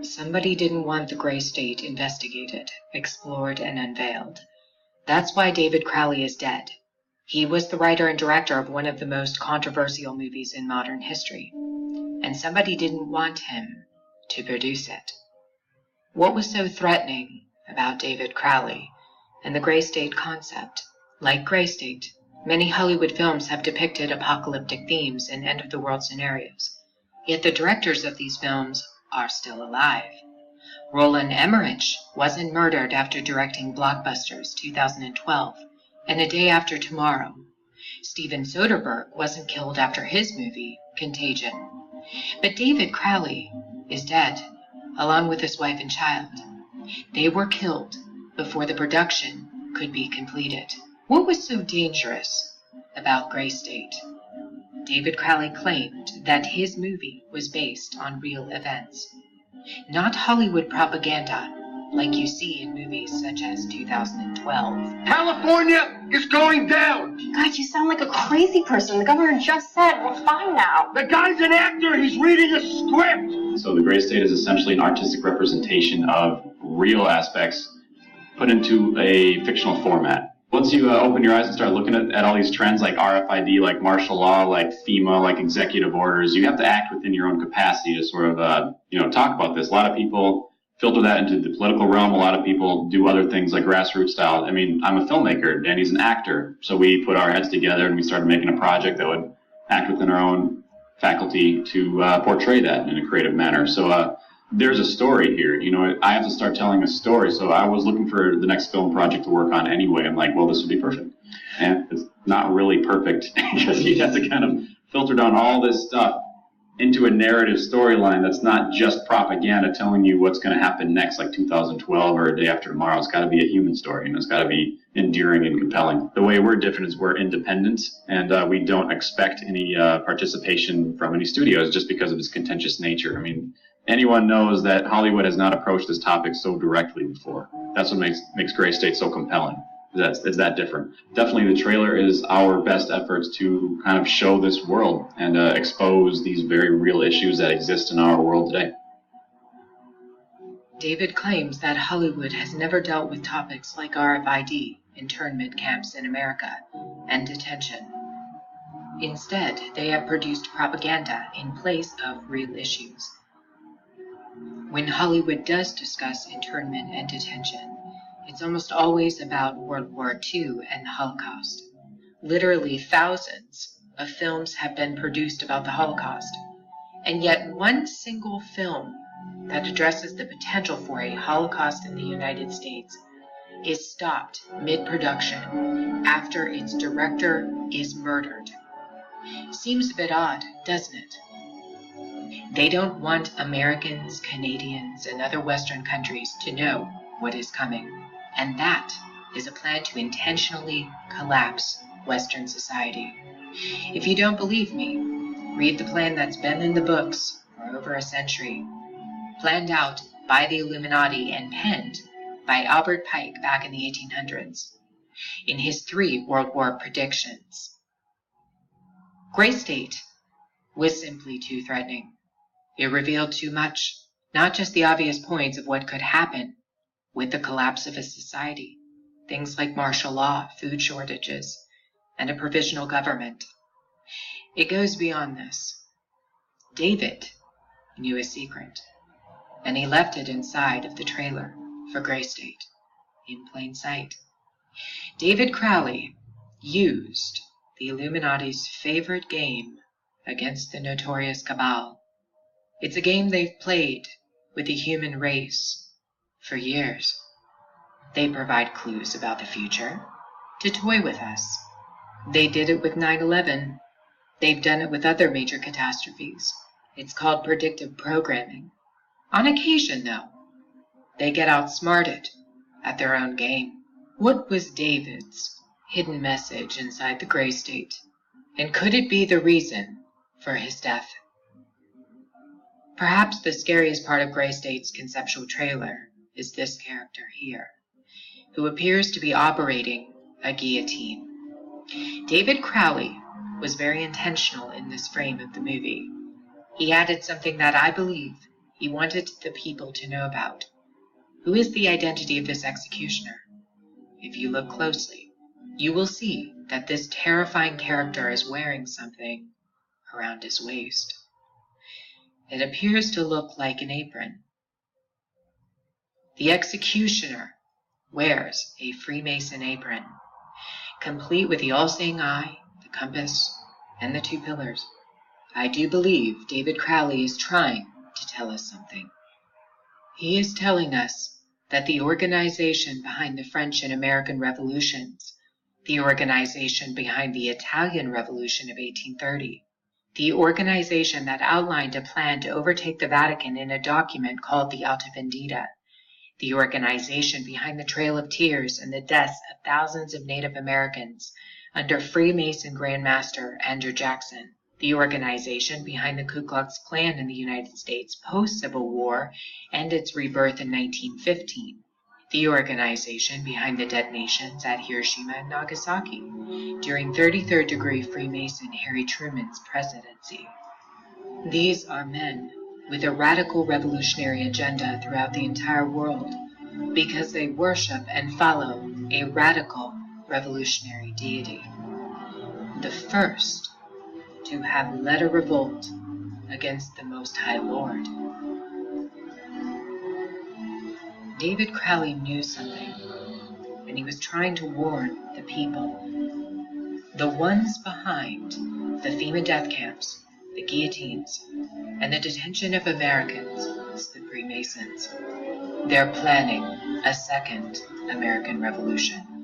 Somebody didn't want the Gray State investigated, explored, and unveiled. That's why David Crowley is dead. He was the writer and director of one of the most controversial movies in modern history, and somebody didn't want him to produce it. What was so threatening about David Crowley and the Gray State concept? Like Gray State, many Hollywood films have depicted apocalyptic themes and end-of-the-world scenarios, yet the directors of these films are still alive. Roland Emmerich wasn't murdered after directing blockbusters 2012 and A Day After Tomorrow. Steven Soderbergh wasn't killed after his movie, Contagion. But David Crowley is dead, along with his wife and child. They were killed before the production could be completed. What was so dangerous about Gray State? David Crowley claimed that his movie was based on real events, not Hollywood propaganda like you see in movies such as 2012. California is going down! God, you sound like a crazy person. The governor just said we're fine now. The guy's an actor! He's reading a script! So the Gray State is essentially an artistic representation of real aspects put into a fictional format. Once you open your eyes and start looking at all these trends like RFID, like martial law, like FEMA, like executive orders, you have to act within your own capacity to sort of, talk about this. A lot of people filter that into the political realm. A lot of people do other things like grassroots style. I mean, I'm a filmmaker, Danny's an actor. So we put our heads together and we started making a project that would act within our own faculty to portray that in a creative manner. So there's a story here. I have to start telling a story. So I was looking for the next film project to work on anyway. I'm like, well, this would be perfect. And it's not really perfect because you have to kind of filter down all this stuff into a narrative storyline that's not just propaganda telling you what's going to happen next, like 2012 or A Day After Tomorrow. It's got to be a human story, and it's got to be endearing and compelling. The way we're different is we're independent, and we don't expect any participation from any studios just because of its contentious nature. I mean, anyone knows that Hollywood has not approached this topic so directly before. That's what makes Gray State so compelling. It's that different. Definitely the trailer is our best efforts to kind of show this world and expose these very real issues that exist in our world today. David claims that Hollywood has never dealt with topics like RFID, internment camps in America, and detention. Instead, they have produced propaganda in place of real issues. When Hollywood does discuss internment and detention, it's almost always about World War II and the Holocaust. Literally thousands of films have been produced about the Holocaust, and yet one single film that addresses the potential for a Holocaust in the United States is stopped mid-production after its director is murdered. Seems a bit odd, doesn't it? They don't want Americans, Canadians, and other Western countries to know what is coming. And that is a plan to intentionally collapse Western society. If you don't believe me, read the plan that's been in the books for over a century, planned out by the Illuminati and penned by Albert Pike back in the 1800s in his 3 World War predictions. Gray State was simply too threatening. It revealed too much, not just the obvious points of what could happen with the collapse of a society, things like martial law, food shortages, and a provisional government. It goes beyond this. David knew a secret, and he left it inside of the trailer for Gray State, in plain sight. David Crowley used the Illuminati's favorite game against the notorious Cabal. It's a game they've played with the human race for years. They provide clues about the future to toy with us. They did it with 9/11. They've done it with other major catastrophes. It's called predictive programming. On occasion, though, they get outsmarted at their own game. What was David's hidden message inside the Gray State? And could it be the reason for his death? Perhaps the scariest part of Gray State's conceptual trailer is this character here, who appears to be operating a guillotine. David Crowley was very intentional in this frame of the movie. He added something that I believe he wanted the people to know about. Who is the identity of this executioner? If you look closely, you will see that this terrifying character is wearing something around his waist. It appears to look like an apron. The executioner wears a Freemason apron, complete with the all-seeing eye, the compass, and the two pillars. I do believe David Crowley is trying to tell us something. He is telling us that the organization behind the French and American revolutions, the organization behind the Italian Revolution of 1830, the organization that outlined a plan to overtake the Vatican in a document called the Alta Vendita, the organization behind the Trail of Tears and the deaths of thousands of Native Americans under Freemason Grand Master Andrew Jackson, the organization behind the Ku Klux Klan in the United States post-Civil War and its rebirth in 1915, the organization behind the detonations at Hiroshima and Nagasaki during 33rd degree Freemason Harry Truman's presidency. These are men with a radical revolutionary agenda throughout the entire world because they worship and follow a radical revolutionary deity, the first to have led a revolt against the Most High Lord. David Crowley knew something, and he was trying to warn the people. The ones behind the FEMA death camps, the guillotines, and the detention of Americans is the Freemasons. They're planning a second American Revolution.